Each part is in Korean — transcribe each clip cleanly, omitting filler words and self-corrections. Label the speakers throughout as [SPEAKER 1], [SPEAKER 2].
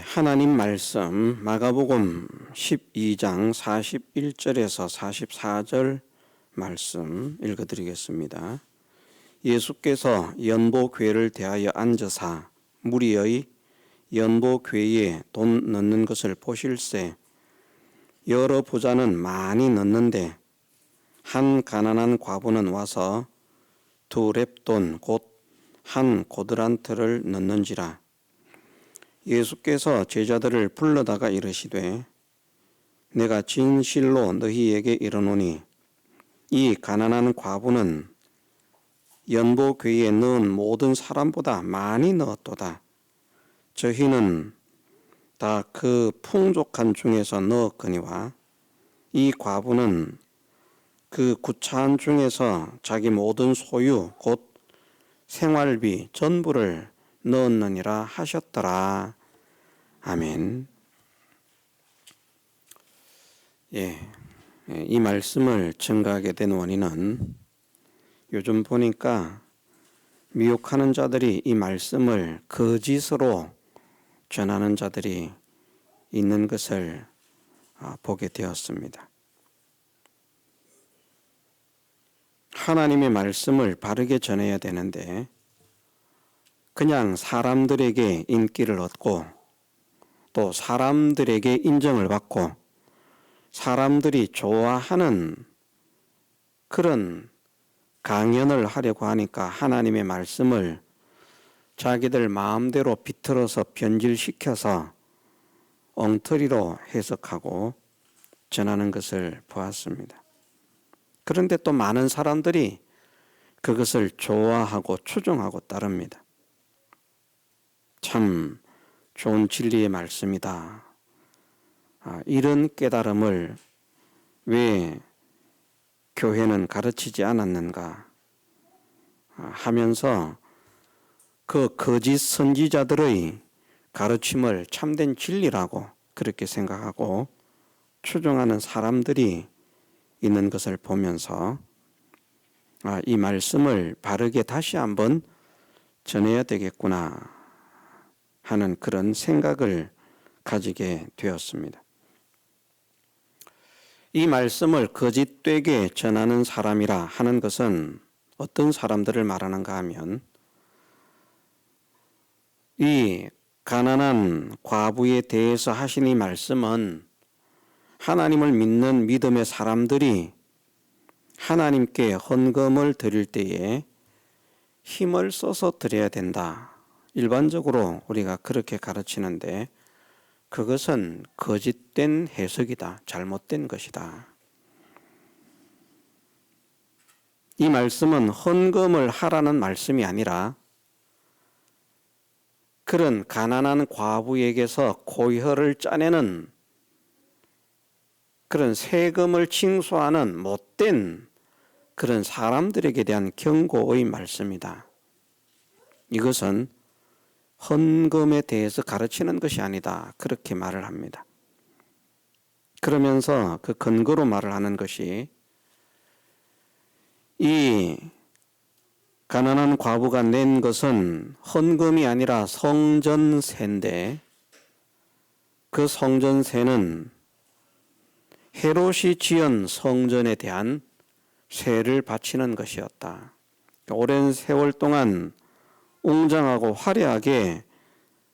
[SPEAKER 1] 하나님 말씀 마가복음 12장 41절에서 44절 말씀 읽어드리겠습니다. 예수께서 연보궤를 대하여 앉으사 무리의 연보궤에 돈 넣는 것을 보실세 여러 부자는 많이 넣는데 한 가난한 과부는 와서 2렙돈 곧 한 고드란트를 넣는지라. 예수께서 제자들을 불러다가 이르시되 내가 진실로 너희에게 이르노니 이 가난한 과부는 연보궤에 넣은 모든 사람보다 많이 넣었도다. 저희는 다 그 풍족한 중에서 넣었거니와 이 과부는 그 구차한 중에서 자기 모든 소유 곧 생활비 전부를 넣었느니라 하셨더라. 아멘. 이 말씀을 증가하게 된 원인은 요즘 보니까 미혹하는 자들이 이 말씀을 거짓으로 전하는 자들이 있는 것을 보게 되었습니다. 하나님의 말씀을 바르게 전해야 되는데 그냥 사람들에게 인기를 얻고 또 사람들에게 인정을 받고 사람들이 좋아하는 그런 강연을 하려고 하니까 하나님의 말씀을 자기들 마음대로 비틀어서 변질시켜서 엉터리로 해석하고 전하는 것을 보았습니다. 그런데 또 많은 사람들이 그것을 좋아하고 추종하고 따릅니다. 참 좋은 진리의 말씀이다. 이런 깨달음을 왜 교회는 가르치지 않았는가 하면서 그 거짓 선지자들의 가르침을 참된 진리라고 그렇게 생각하고 추종하는 사람들이 있는 것을 보면서 이 말씀을 바르게 다시 한번 전해야 되겠구나 하는 그런 생각을 가지게 되었습니다. 이 말씀을 거짓되게 전하는 사람이라 하는 것은 어떤 사람들을 말하는가 하면 이 가난한 과부에 대해서 하신 이 말씀은 하나님을 믿는 믿음의 사람들이 하나님께 헌금을 드릴 때에 힘을 써서 드려야 된다. 일반적으로 우리가 그렇게 가르치는데 그것은 거짓된 해석이다. 잘못된 것이다. 이 말씀은 헌금을 하라는 말씀이 아니라 그런 가난한 과부에게서 고혈을 짜내는 그런 세금을 징수하는 못된 그런 사람들에게 대한 경고의 말씀이다. 이것은 헌금에 대해서 가르치는 것이 아니다. 그렇게 말을 합니다. 그러면서 그 근거로 말을 하는 것이 이 가난한 과부가 낸 것은 헌금이 아니라 성전세인데 그 성전세는 헤롯이 지은 성전에 대한 세를 바치는 것이었다. 오랜 세월 동안 웅장하고 화려하게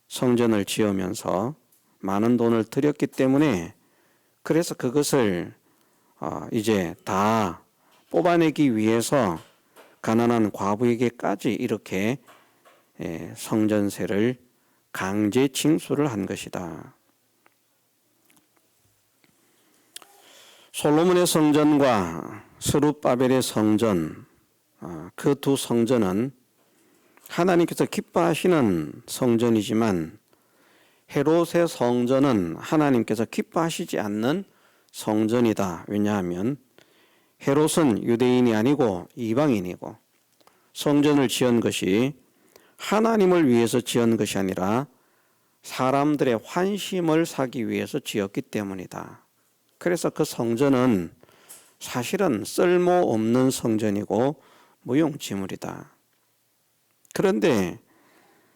[SPEAKER 1] 성전을 지으면서 많은 돈을 들였기 때문에 그래서 그것을 이제 다 뽑아내기 위해서 가난한 과부에게까지 이렇게 성전세를 강제 징수를 한 것이다. 솔로몬의 성전과 스룹바벨의 성전, 그 두 성전은 하나님께서 기뻐하시는 성전이지만 헤롯의 성전은 하나님께서 기뻐하시지 않는 성전이다. 왜냐하면 헤롯은 유대인이 아니고 이방인이고 성전을 지은 것이 하나님을 위해서 지은 것이 아니라 사람들의 환심을 사기 위해서 지었기 때문이다. 그래서 그 성전은 사실은 쓸모없는 성전이고 무용지물이다. 그런데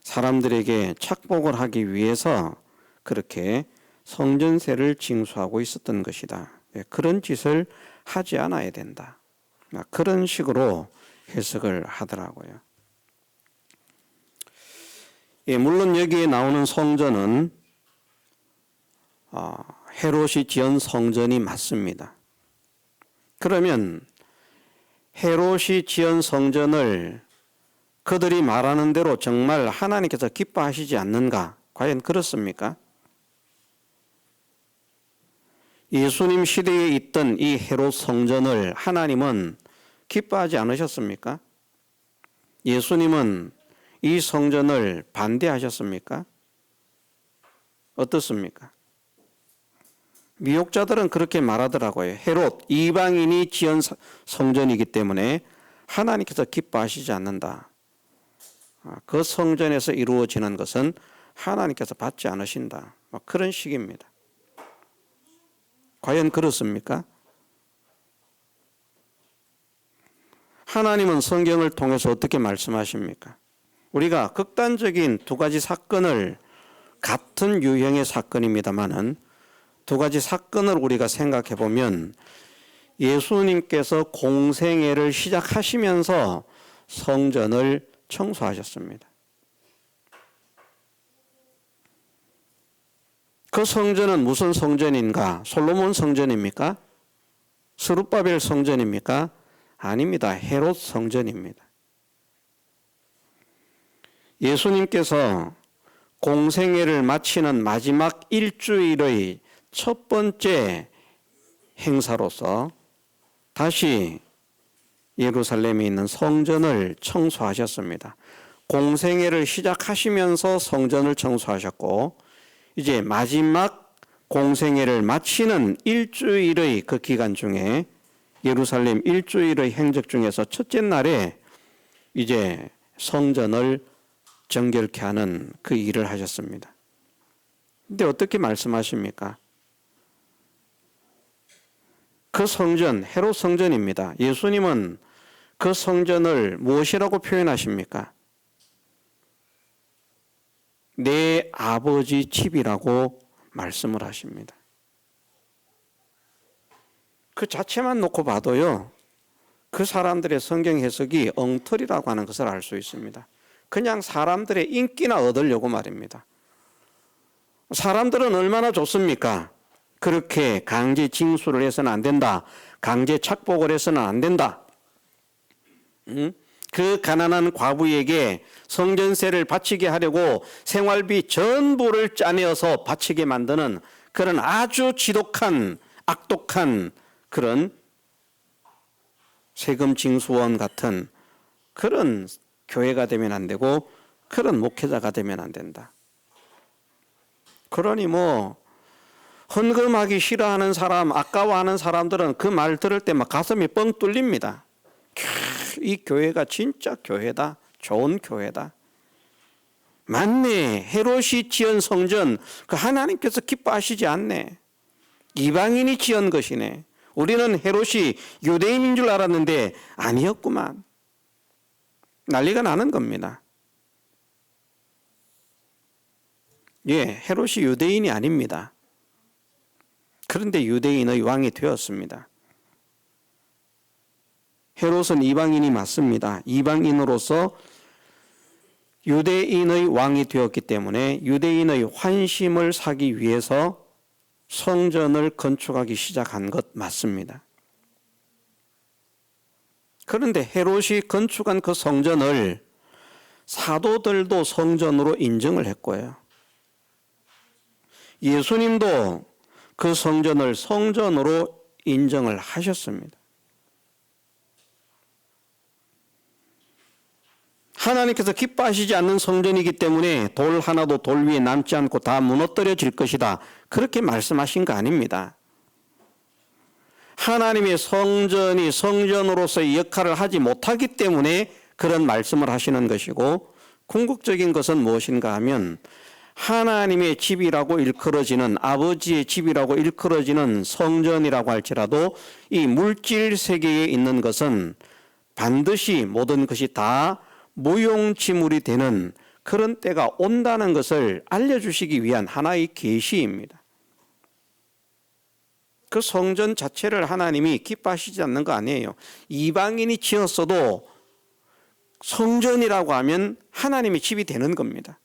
[SPEAKER 1] 사람들에게 착복을 하기 위해서 그렇게 성전세를 징수하고 있었던 것이다. 그런 짓을 하지 않아야 된다. 그런 식으로 해석을 하더라고요. 물론 여기에 나오는 성전은 헤롯이 지은 성전이 맞습니다. 그러면 헤롯이 지은 성전을 그들이 말하는 대로 정말 하나님께서 기뻐하시지 않는가? 과연 그렇습니까? 예수님 시대에 있던 이 헤롯 성전을 하나님은 기뻐하지 않으셨습니까? 예수님은 이 성전을 반대하셨습니까? 어떻습니까? 미혹자들은 그렇게 말하더라고요. 헤롯, 이방인이 지은 성전이기 때문에 하나님께서 기뻐하시지 않는다. 그 성전에서 이루어지는 것은 하나님께서 받지 않으신다. 그런 식입니다. 과연 그렇습니까? 하나님은 성경을 통해서 어떻게 말씀하십니까? 우리가 극단적인 두 가지 사건을, 같은 유형의 사건입니다만은 두 가지 사건을 우리가 생각해 보면 예수님께서 공생애를 시작하시면서 성전을 청소하셨습니다. 그 성전은 무슨 성전인가? 솔로몬 성전입니까? 스룹바벨 성전입니까? 아닙니다. 헤롯 성전입니다. 예수님께서 공생애를 마치는 마지막 일주일의 첫 번째 행사로서 다시 예루살렘에 있는 성전을 청소하셨습니다. 공생애를 시작하시면서 성전을 청소하셨고, 이제 마지막 공생애를 마치는 일주일의 그 기간 중에 예루살렘 일주일의 행적 중에서 첫째 날에 이제 성전을 정결케 하는 그 일을 하셨습니다. 근데 어떻게 말씀하십니까? 그 성전, 헤롯 성전입니다. 예수님은 그 성전을 무엇이라고 표현하십니까? 내 아버지 집이라고 말씀을 하십니다. 그 자체만 놓고 봐도요, 그 사람들의 성경 해석이 엉터리라고 하는 것을 알 수 있습니다. 그냥 사람들의 인기나 얻으려고 말입니다. 사람들은 얼마나 좋습니까? 그렇게 강제 징수를 해서는 안 된다. 강제 착복을 해서는 안 된다. 그 가난한 과부에게 성전세를 바치게 하려고 생활비 전부를 짜내어서 바치게 만드는 그런 아주 지독한, 악독한 그런 세금 징수원 같은 그런 교회가 되면 안 되고 그런 목회자가 되면 안 된다. 그러니 헌금하기 싫어하는 사람, 아까워하는 사람들은 그 말 들을 때 막 가슴이 뻥 뚫립니다. 이 교회가 진짜 교회다. 좋은 교회다. 맞네. 헤롯이 지은 성전, 그 하나님께서 기뻐하시지 않네. 이방인이 지은 것이네. 우리는 헤롯이 유대인인 줄 알았는데 아니었구만. 난리가 나는 겁니다. 헤롯이 유대인이 아닙니다. 그런데 유대인의 왕이 되었습니다. 헤롯은 이방인이 맞습니다. 이방인으로서 유대인의 왕이 되었기 때문에 유대인의 환심을 사기 위해서 성전을 건축하기 시작한 것 맞습니다. 그런데 헤롯이 건축한 그 성전을 사도들도 성전으로 인정을 했고요. 예수님도 그 성전을 성전으로 인정을 하셨습니다. 하나님께서 기뻐하시지 않는 성전이기 때문에 돌 하나도 돌 위에 남지 않고 다 무너뜨려질 것이다. 그렇게 말씀하신 거 아닙니다. 하나님의 성전이 성전으로서의 역할을 하지 못하기 때문에 그런 말씀을 하시는 것이고, 궁극적인 것은 무엇인가 하면 하나님의 집이라고 일컬어지는, 아버지의 집이라고 일컬어지는 성전이라고 할지라도 이 물질 세계에 있는 것은 반드시 모든 것이 다 무용지물이 되는 그런 때가 온다는 것을 알려주시기 위한 하나의 계시입니다. 그 성전 자체를 하나님이 기뻐하시지 않는 거 아니에요. 이방인이 지었어도 성전이라고 하면 하나님의 집이 되는 겁니다.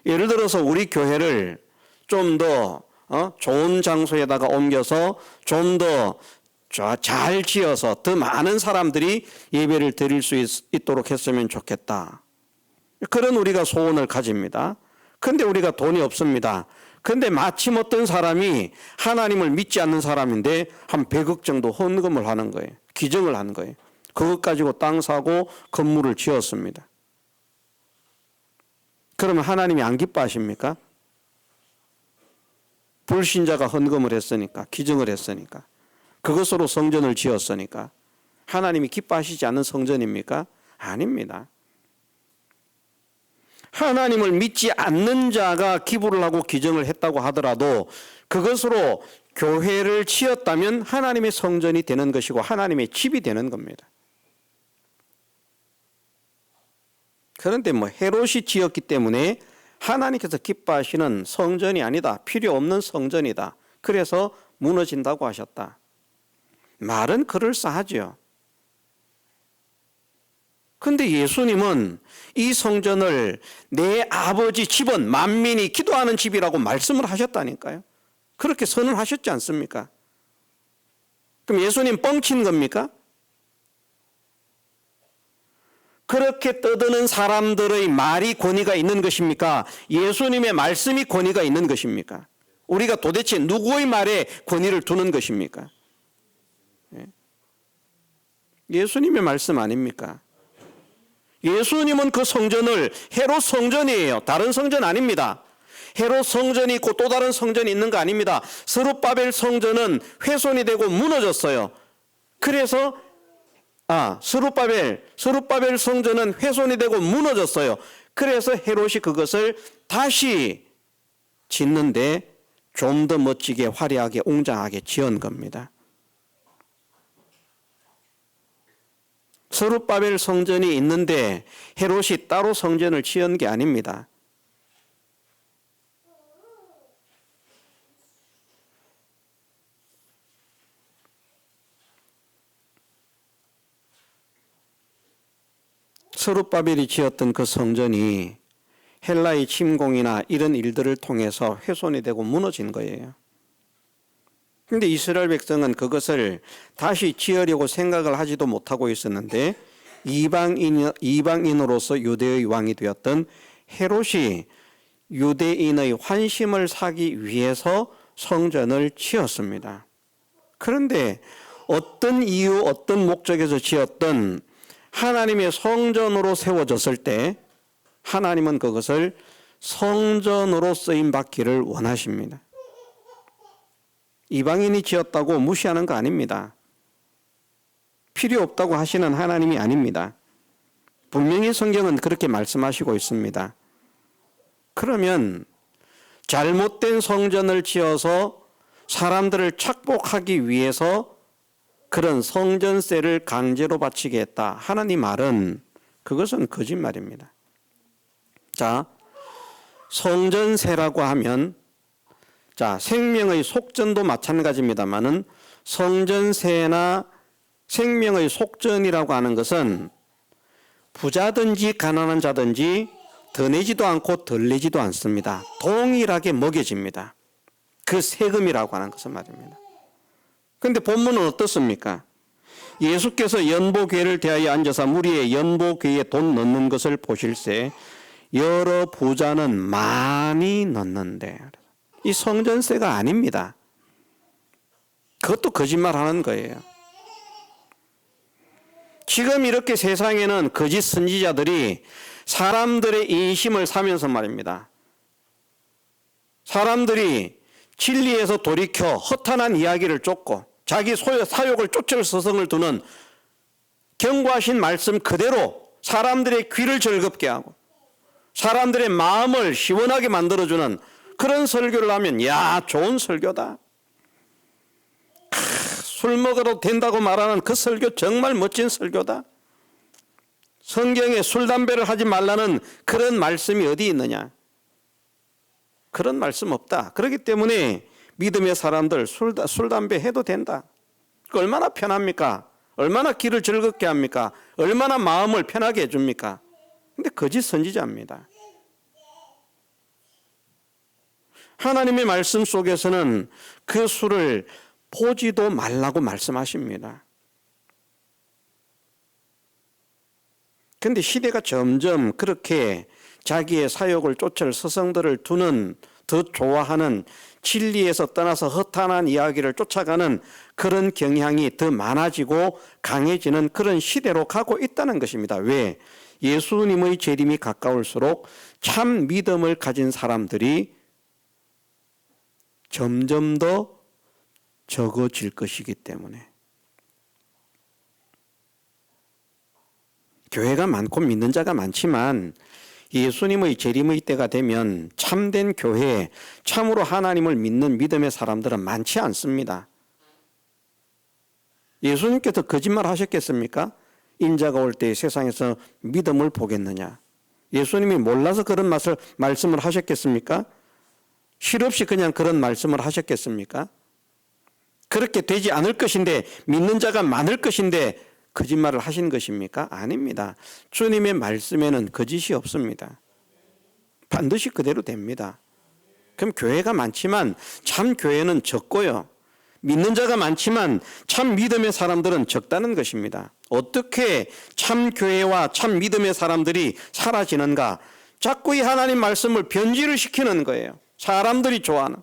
[SPEAKER 1] 예를 들어서 우리 교회를 좀 더 좋은 장소에다가 옮겨서 좀 더 잘 지어서 더 많은 사람들이 예배를 드릴 수 있도록 했으면 좋겠다. 그런 우리가 소원을 가집니다. 그런데 우리가 돈이 없습니다. 그런데 마침 어떤 사람이 하나님을 믿지 않는 사람인데 한 100억 정도 헌금을 하는 거예요. 기증을 하는 거예요. 그것 가지고 땅 사고 건물을 지었습니다. 그러면 하나님이 안 기뻐하십니까? 불신자가 헌금을 했으니까, 기증을 했으니까, 그것으로 성전을 지었으니까 하나님이 기뻐하시지 않는 성전입니까? 아닙니다. 하나님을 믿지 않는 자가 기부를 하고 기증을 했다고 하더라도 그것으로 교회를 지었다면 하나님의 성전이 되는 것이고 하나님의 집이 되는 겁니다. 그런데 헤롯이 지었기 때문에 하나님께서 기뻐하시는 성전이 아니다. 필요 없는 성전이다. 그래서 무너진다고 하셨다. 말은 그럴싸하죠. 그런데 예수님은 이 성전을 내 아버지 집은 만민이 기도하는 집이라고 말씀을 하셨다니까요. 그렇게 선언하셨지 않습니까? 그럼 예수님 뻥친 겁니까? 그렇게 떠드는 사람들의 말이 권위가 있는 것입니까? 예수님의 말씀이 권위가 있는 것입니까? 우리가 도대체 누구의 말에 권위를 두는 것입니까? 예수님의 말씀 아닙니까? 예수님은 그 성전을 헤롯 성전이에요. 다른 성전 아닙니다. 헤롯 성전이 있고 또 다른 성전이 있는 거 아닙니다. 스룹바벨 성전은 훼손이 되고 무너졌어요. 그래서 스룹바벨 성전은 훼손이 되고 무너졌어요. 그래서 헤롯이 그것을 다시 짓는데 좀 더 멋지게 화려하게 웅장하게 지은 겁니다. 스룹바벨 성전이 있는데 헤롯이 따로 성전을 지은 게 아닙니다. 스룹바벨이 지었던 그 성전이 헬라의 침공이나 이런 일들을 통해서 훼손이 되고 무너진 거예요. 그런데 이스라엘 백성은 그것을 다시 지으려고 생각을 하지도 못하고 있었는데 이방인으로서 유대의 왕이 되었던 헤롯이 유대인의 환심을 사기 위해서 성전을 지었습니다. 그런데 어떤 이유, 어떤 목적에서 지었던 하나님의 성전으로 세워졌을 때 하나님은 그것을 성전으로 쓰임받기를 원하십니다. 이방인이 지었다고 무시하는 거 아닙니다. 필요 없다고 하시는 하나님이 아닙니다. 분명히 성경은 그렇게 말씀하시고 있습니다. 그러면 잘못된 성전을 지어서 사람들을 착복하기 위해서 그런 성전세를 강제로 바치게 했다 하는 이 말은 그것은 거짓말입니다. 자, 성전세라고 하면 생명의 속전도 마찬가지입니다만은 성전세나 생명의 속전이라고 하는 것은 부자든지 가난한 자든지 더 내지도 않고 덜 내지도 않습니다. 동일하게 먹여집니다. 그 세금이라고 하는 것은 말입니다. 그런데 본문은 어떻습니까? 예수께서 연보궤를 대하여 앉아서 무리의 연보궤에 돈 넣는 것을 보실세 여러 부자는 많이 넣는데 이 성전세가 아닙니다. 그것도 거짓말하는 거예요. 지금 이렇게 세상에는 거짓 선지자들이 사람들의 인심을 사면서 말입니다. 사람들이 진리에서 돌이켜 허탄한 이야기를 쫓고 자기 사욕을 쫓을 서성을 두는 경고하신 말씀 그대로 사람들의 귀를 즐겁게 하고 사람들의 마음을 시원하게 만들어주는 그런 설교를 하면 야 좋은 설교다. 술 먹어도 된다고 말하는 그 설교 정말 멋진 설교다. 성경에 술, 담배를 하지 말라는 그런 말씀이 어디 있느냐? 그런 말씀 없다. 그렇기 때문에 믿음의 사람들 술, 담배 해도 된다. 얼마나 편합니까? 얼마나 길을 즐겁게 합니까? 얼마나 마음을 편하게 해줍니까? 근데 거짓 선지자입니다. 하나님의 말씀 속에서는 그 술을 보지도 말라고 말씀하십니다. 그런데 시대가 점점 그렇게 자기의 사욕을 쫓을 서성들을 두는, 더 좋아하는, 진리에서 떠나서 허탄한 이야기를 쫓아가는 그런 경향이 더 많아지고 강해지는 그런 시대로 가고 있다는 것입니다. 왜? 예수님의 재림이 가까울수록 참 믿음을 가진 사람들이 점점 더 적어질 것이기 때문에. 교회가 많고 믿는 자가 많지만 예수님의 재림의 때가 되면 참된 교회, 참으로 하나님을 믿는 믿음의 사람들은 많지 않습니다. 예수님께서 거짓말 하셨겠습니까? 인자가 올 때 세상에서 믿음을 보겠느냐? 예수님이 몰라서 그런 말씀을 하셨겠습니까? 실없이 그냥 그런 말씀을 하셨겠습니까? 그렇게 되지 않을 것인데, 믿는 자가 많을 것인데 거짓말을 하신 것입니까? 아닙니다. 주님의 말씀에는 거짓이 없습니다. 반드시 그대로 됩니다. 그럼 교회가 많지만 참 교회는 적고요. 믿는 자가 많지만 참 믿음의 사람들은 적다는 것입니다. 어떻게 참 교회와 참 믿음의 사람들이 사라지는가? 자꾸 이 하나님 말씀을 변질을 시키는 거예요. 사람들이 좋아하는.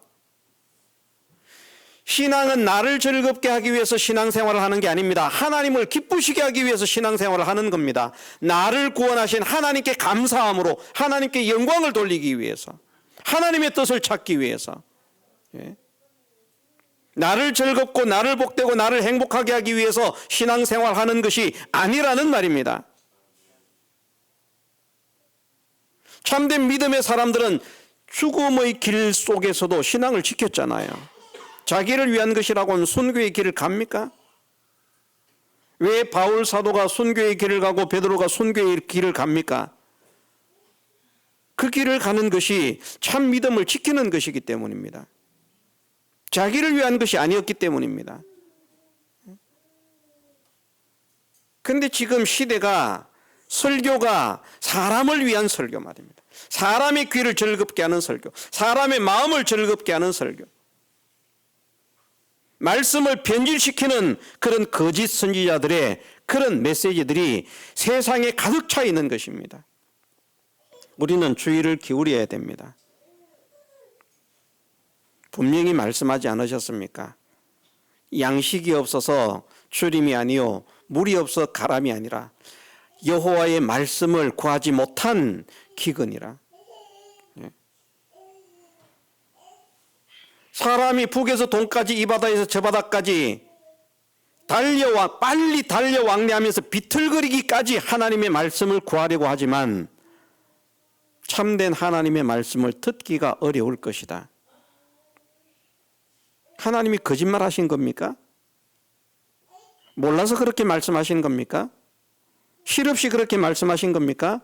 [SPEAKER 1] 신앙은 나를 즐겁게 하기 위해서 신앙생활을 하는 게 아닙니다. 하나님을 기쁘시게 하기 위해서 신앙생활을 하는 겁니다. 나를 구원하신 하나님께 감사함으로 하나님께 영광을 돌리기 위해서, 하나님의 뜻을 찾기 위해서, 나를 즐겁고 나를 복되고 나를 행복하게 하기 위해서 신앙생활하는 것이 아니라는 말입니다. 참된 믿음의 사람들은 죽음의 길 속에서도 신앙을 지켰잖아요. 자기를 위한 것이라고 하면 순교의 길을 갑니까? 왜 바울 사도가 순교의 길을 가고 베드로가 순교의 길을 갑니까? 그 길을 가는 것이 참 믿음을 지키는 것이기 때문입니다. 자기를 위한 것이 아니었기 때문입니다. 그런데 지금 시대가, 설교가 사람을 위한 설교 말입니다. 사람의 귀를 즐겁게 하는 설교, 사람의 마음을 즐겁게 하는 설교, 말씀을 변질시키는 그런 거짓 선지자들의 그런 메시지들이 세상에 가득 차 있는 것입니다. 우리는 주의를 기울여야 됩니다. 분명히 말씀하지 않으셨습니까? 양식이 없어서 주림이 아니요 물이 없어 가람이 아니라 여호와의 말씀을 구하지 못한 기근이라. 사람이 북에서 동까지 이 바다에서 저 바다까지 빨리 달려 왕래하면서 비틀거리기까지 하나님의 말씀을 구하려고 하지만 참된 하나님의 말씀을 듣기가 어려울 것이다. 하나님이 거짓말하신 겁니까? 몰라서 그렇게 말씀하신 겁니까? 실없이 그렇게 말씀하신 겁니까?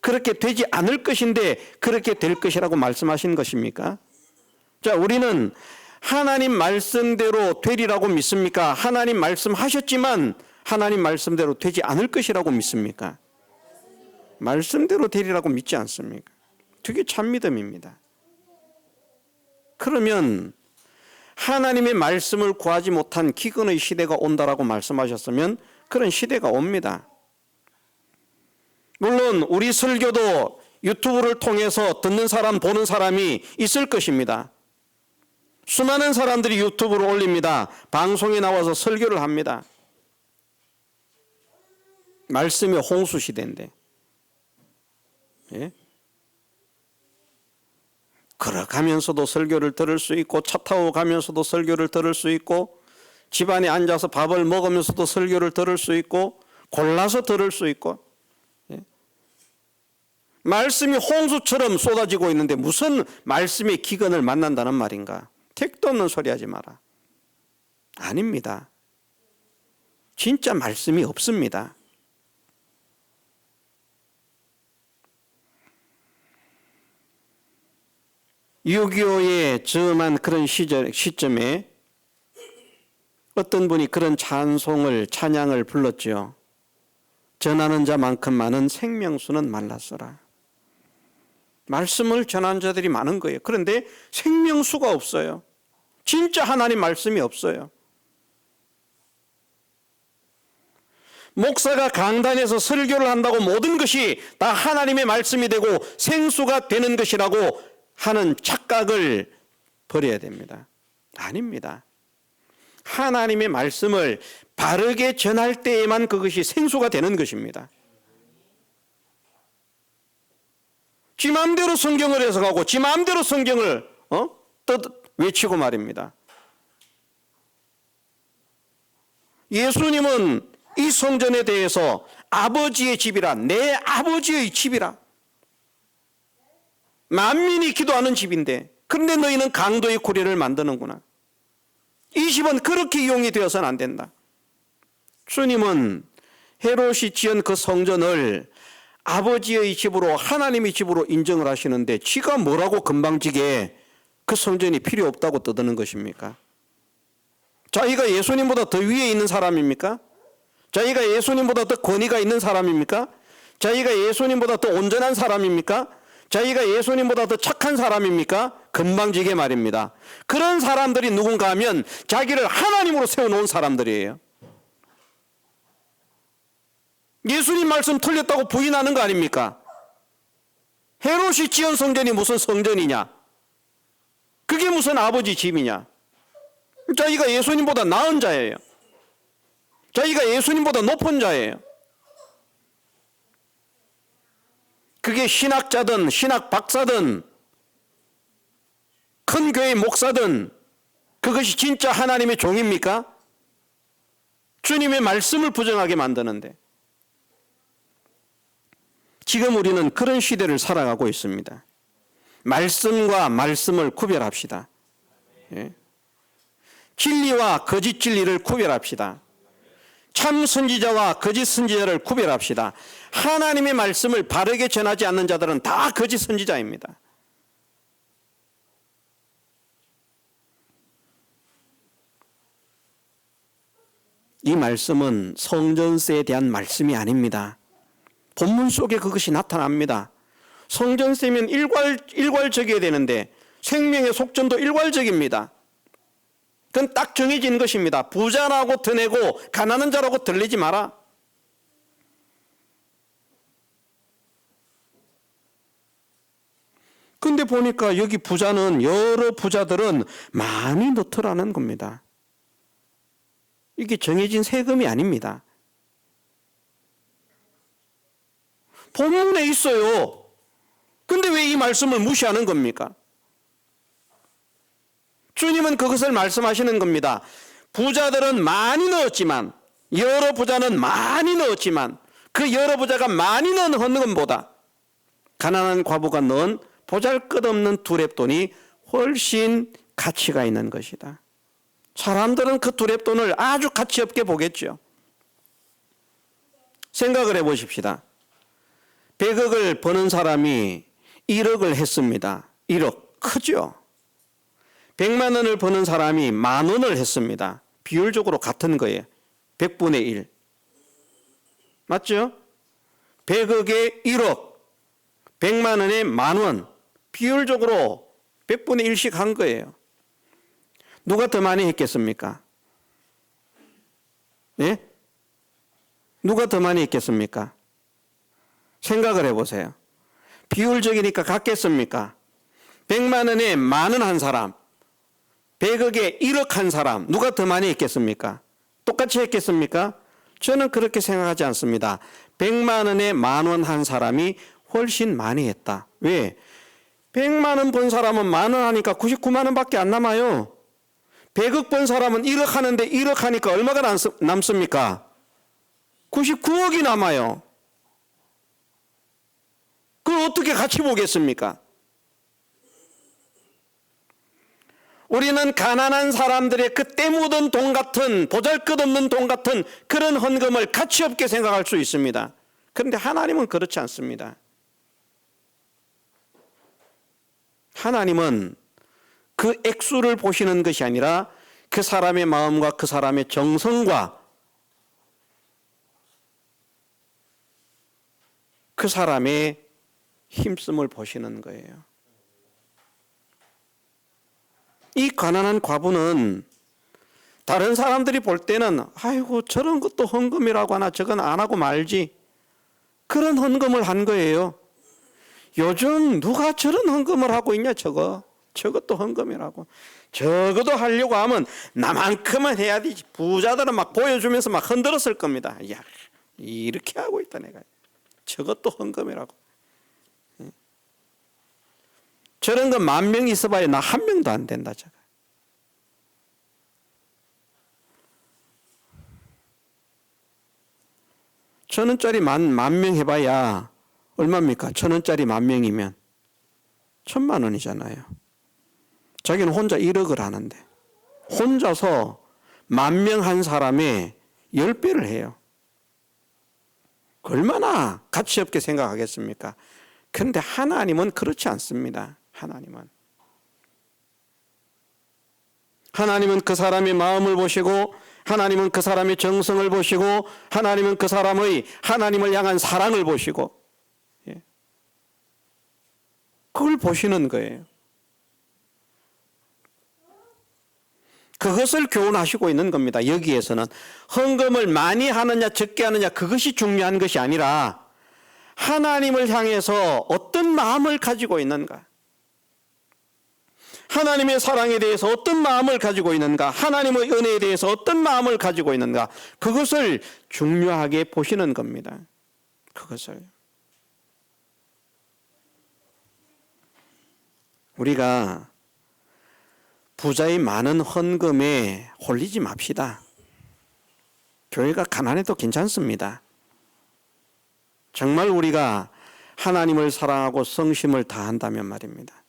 [SPEAKER 1] 그렇게 되지 않을 것인데 그렇게 될 것이라고 말씀하신 것입니까? 자, 우리는 하나님 말씀대로 되리라고 믿습니까? 하나님 말씀하셨지만 하나님 말씀대로 되지 않을 것이라고 믿습니까? 말씀대로 되리라고 믿지 않습니까? 그게 참 믿음입니다. 그러면 하나님의 말씀을 구하지 못한 기근의 시대가 온다라고 말씀하셨으면 그런 시대가 옵니다. 물론 우리 설교도 유튜브를 통해서 듣는 사람, 보는 사람이 있을 것입니다. 수많은 사람들이 유튜브를 올립니다. 방송에 나와서 설교를 합니다. 말씀이 홍수 시대인데. 예? 걸어가면서도 설교를 들을 수 있고, 차 타고 가면서도 설교를 들을 수 있고, 집안에 앉아서 밥을 먹으면서도 설교를 들을 수 있고, 골라서 들을 수 있고. 예? 말씀이 홍수처럼 쏟아지고 있는데 무슨 말씀의 기근을 만난다는 말인가? 택도 없는 소리 하지 마라. 아닙니다. 진짜 말씀이 없습니다. 6.25에 즈음한 그런 시점에 어떤 분이 그런 찬양을 불렀죠. 전하는 자만큼 많은 생명수는 말랐어라. 말씀을 전하는 자들이 많은 거예요. 그런데 생명수가 없어요. 진짜 하나님 말씀이 없어요. 목사가 강단에서 설교를 한다고 모든 것이 다 하나님의 말씀이 되고 생수가 되는 것이라고 하는 착각을 버려야 됩니다. 아닙니다. 하나님의 말씀을 바르게 전할 때에만 그것이 생수가 되는 것입니다. 지 마음대로 성경을 해석하고 지 마음대로 성경을 외치고 말입니다. 예수님은 이 성전에 대해서 아버지의 집이라, 내 아버지의 집이라, 만민이 기도하는 집인데, 그런데 너희는 강도의 구례를 만드는구나. 이 집은 그렇게 이용이 되어서는 안 된다. 주님은 헤롯이 지은 그 성전을 아버지의 집으로, 하나님의 집으로 인정을 하시는데 지가 뭐라고 건방지게 그 성전이 필요 없다고 떠드는 것입니까? 자기가 예수님보다 더 위에 있는 사람입니까? 자기가 예수님보다 더 권위가 있는 사람입니까? 자기가 예수님보다 더 온전한 사람입니까? 자기가 예수님보다 더 착한 사람입니까? 건방지게 말입니다. 그런 사람들이 누군가 하면 자기를 하나님으로 세워놓은 사람들이에요. 예수님 말씀 틀렸다고 부인하는 거 아닙니까? 헤롯이 지은 성전이 무슨 성전이냐? 그게 무슨 아버지 집이냐? 자기가 예수님보다 나은 자예요. 자기가 예수님보다 높은 자예요. 그게 신학자든 신학 박사든 큰 교회 목사든 그것이 진짜 하나님의 종입니까? 주님의 말씀을 부정하게 만드는데, 지금 우리는 그런 시대를 살아가고 있습니다. 말씀과 말씀을 구별합시다. 예? 진리와 거짓 진리를 구별합시다. 참 선지자와 거짓 선지자를 구별합시다. 하나님의 말씀을 바르게 전하지 않는 자들은 다 거짓 선지자입니다. 이 말씀은 성전세에 대한 말씀이 아닙니다. 본문 속에 그것이 나타납니다. 성전세면 일괄적이어야 되는데 생명의 속전도 일괄적입니다. 그건 딱 정해진 것입니다. 부자라고 드내고 가난한 자라고 들리지 마라. 근데 보니까 여기 부자는, 여러 부자들은 많이 넣더라는 겁니다. 이게 정해진 세금이 아닙니다. 본문에 있어요. 근데 왜 이 말씀을 무시하는 겁니까? 주님은 그것을 말씀하시는 겁니다. 부자들은 많이 넣었지만, 여러 부자는 많이 넣었지만, 그 여러 부자가 많이 넣은 헌금보다 가난한 과부가 넣은 보잘것없는 두렙돈이 훨씬 가치가 있는 것이다. 사람들은 그 두렙돈을 아주 가치 없게 보겠죠. 생각을 해보십시다. 100억을 버는 사람이 1억을 했습니다. 1억 크죠? 100만 원을 버는 사람이 10,000원을 했습니다. 비율적으로 같은 거예요. 100분의 1. 맞죠? 100억에 1억, 100만 원에 10,000원. 비율적으로 100분의 1씩 한 거예요. 누가 더 많이 했겠습니까? 예? 누가 더 많이 했겠습니까? 생각을 해보세요. 비율적이니까 같겠습니까? 100만 원에 10,000원 한 사람, 100억에 1억 한 사람, 누가 더 많이 했겠습니까? 똑같이 했겠습니까? 저는 그렇게 생각하지 않습니다. 100만 원에 10,000원 한 사람이 훨씬 많이 했다. 왜? 100만 원 번 사람은 10,000원 하니까 99만 원밖에 안 남아요. 100억 번 사람은 1억 하는데 1억 하니까 얼마가 남습니까? 99억이 남아요. 그걸 어떻게 같이 보겠습니까? 우리는 가난한 사람들의 그 때 묻은 돈 같은, 보잘것없는 돈 같은 그런 헌금을 가치 없게 생각할 수 있습니다. 그런데 하나님은 그렇지 않습니다. 하나님은 그 액수를 보시는 것이 아니라 그 사람의 마음과 그 사람의 정성과 그 사람의 힘씀을 보시는 거예요. 이 가난한 과부는 다른 사람들이 볼 때는 아이고 저런 것도 헌금이라고 하나, 저건 안 하고 말지, 그런 헌금을 한 거예요. 요즘 누가 저런 헌금을 하고 있냐, 저것도 헌금이라고. 저것도 하려고 하면 나만큼은 해야 되지. 부자들은 막 보여주면서 막 흔들었을 겁니다. 야, 이렇게 하고 있다 내가. 저것도 헌금이라고. 저런 거 10,000명 있어봐야 나 1명도 안 된다. 저거. 천원짜리 만 명 해봐야 얼마입니까? 1,000원짜리 10,000명이면 1,000만 원이잖아요. 자기는 혼자 1억을 하는데 혼자서 10,000명 한 사람의 10배를 해요. 얼마나 가치 없게 생각하겠습니까? 그런데 하나님은 그렇지 않습니다. 하나님은 그 사람의 마음을 보시고, 하나님은 그 사람의 정성을 보시고, 하나님은 그 사람의 하나님을 향한 사랑을 보시고, 그걸 보시는 거예요. 그것을 교훈하시고 있는 겁니다. 여기에서는 헌금을 많이 하느냐 적게 하느냐 그것이 중요한 것이 아니라 하나님을 향해서 어떤 마음을 가지고 있는가, 하나님의 사랑에 대해서 어떤 마음을 가지고 있는가, 하나님의 은혜에 대해서 어떤 마음을 가지고 있는가, 그것을 중요하게 보시는 겁니다. 그것을 우리가 부자의 많은 헌금에 홀리지 맙시다. 교회가 가난해도 괜찮습니다. 정말 우리가 하나님을 사랑하고 성심을 다한다면 말입니다.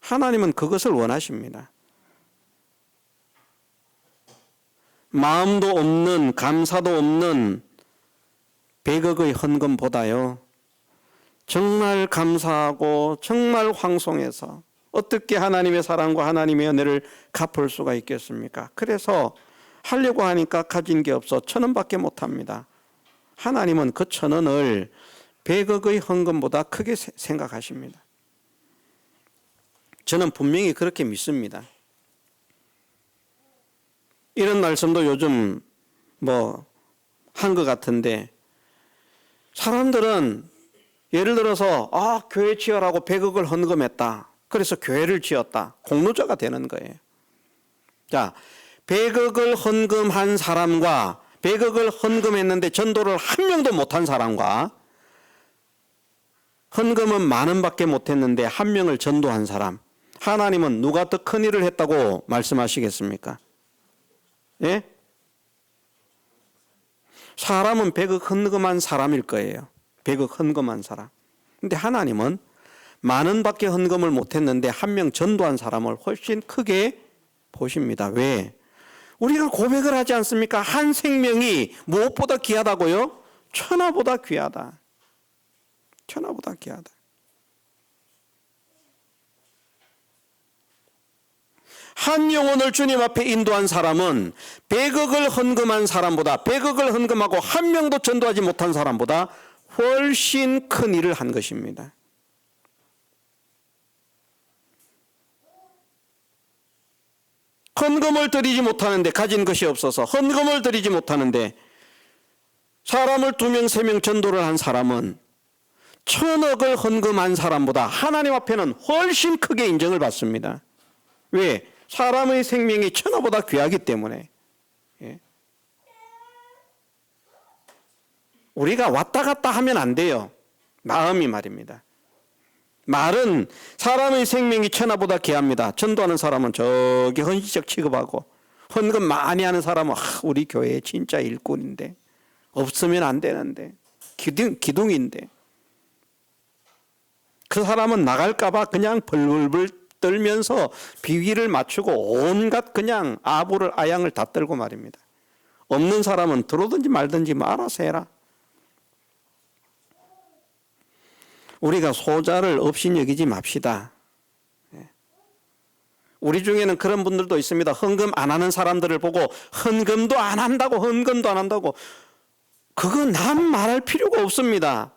[SPEAKER 1] 하나님은 그것을 원하십니다. 마음도 없는, 감사도 없는 100억의 헌금보다요, 정말 감사하고 정말 황송해서 어떻게 하나님의 사랑과 하나님의 은혜를 갚을 수가 있겠습니까? 그래서 하려고 하니까 가진 게 없어 1,000원밖에 못합니다. 하나님은 그 1,000원을 100억의 헌금보다 크게 생각하십니다. 저는 분명히 그렇게 믿습니다. 이런 말씀도 요즘 한 것 같은데, 사람들은 예를 들어서 교회 지으라고 100억을 헌금했다. 그래서 교회를 지었다. 공로자가 되는 거예요. 자, 100억을 헌금한 사람과 100억을 헌금했는데 전도를 한 명도 못한 사람과 헌금은 10,000원밖에 못했는데 1명을 전도한 사람, 하나님은 누가 더 큰 일을 했다고 말씀하시겠습니까? 예? 사람은 100억 헌금한 사람일 거예요. 100억 헌금한 사람. 근데 하나님은 10,000원밖에 헌금을 못했는데 1명 전도한 사람을 훨씬 크게 보십니다. 왜? 우리가 고백을 하지 않습니까? 한 생명이 무엇보다 귀하다고요? 천하보다 귀하다. 천하보다 귀하다. 한 영혼을 주님 앞에 인도한 사람은 100억을 헌금한 사람보다, 100억을 헌금하고 1명도 전도하지 못한 사람보다 훨씬 큰 일을 한 것입니다. 헌금을 드리지 못하는데, 가진 것이 없어서 헌금을 드리지 못하는데 사람을 2명, 3명 전도를 한 사람은 1,000억을 헌금한 사람보다 하나님 앞에는 훨씬 크게 인정을 받습니다. 왜? 사람의 생명이 천하보다 귀하기 때문에. 우리가 왔다 갔다 하면 안 돼요. 마음이 말입니다. 말은 사람의 생명이 천하보다 귀합니다. 전도하는 사람은 저기 헌신적 취급하고, 헌금 많이 하는 사람은 우리 교회 진짜 일꾼인데, 없으면 안 되는데, 기둥인데, 그 사람은 나갈까봐 그냥 벌벌 떨면서 비위를 맞추고 온갖 그냥 아부를 아양을 다 떨고 말입니다. 없는 사람은 들어오든지 말든지 알아서 해라. 우리가 소자를 없인 여기지 맙시다. 우리 중에는 그런 분들도 있습니다. 헌금 안 하는 사람들을 보고 헌금도 안 한다고, 헌금도 안 한다고. 그거 남 말할 필요가 없습니다.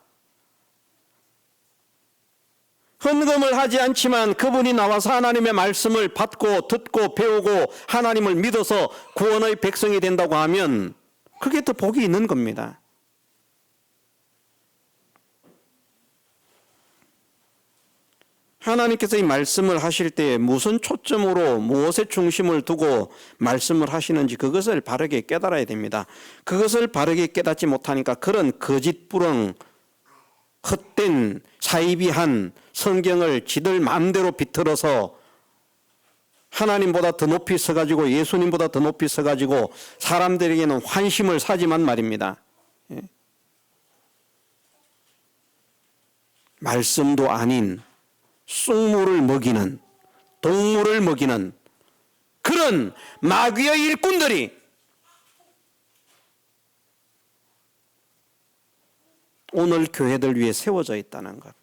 [SPEAKER 1] 헌금을 하지 않지만 그분이 나와서 하나님의 말씀을 받고 듣고 배우고 하나님을 믿어서 구원의 백성이 된다고 하면 그게 더 복이 있는 겁니다. 하나님께서 이 말씀을 하실 때 무슨 초점으로 무엇에 중심을 두고 말씀을 하시는지 그것을 바르게 깨달아야 됩니다. 그것을 바르게 깨닫지 못하니까 그런 거짓부렁 헛된 사이비한 성경을 지들 마음대로 비틀어서 하나님보다 더 높이 서가지고 예수님보다 더 높이 서가지고 사람들에게는 환심을 사지만 말입니다. 말씀도 아닌 쑥물을 먹이는, 동물을 먹이는 그런 마귀의 일꾼들이 오늘 교회들 위해 세워져 있다는 것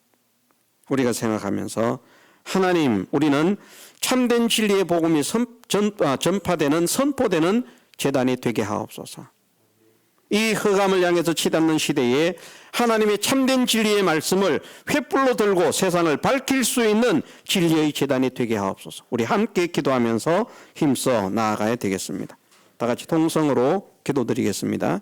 [SPEAKER 1] 우리가 생각하면서 하나님, 우리는 참된 진리의 복음이 전파되는, 선포되는 제단이 되게 하옵소서. 이 흑암을 향해서 치닫는 시대에 하나님의 참된 진리의 말씀을 횃불로 들고 세상을 밝힐 수 있는 진리의 제단이 되게 하옵소서. 우리 함께 기도하면서 힘써 나아가야 되겠습니다. 다 같이 통성으로 기도드리겠습니다.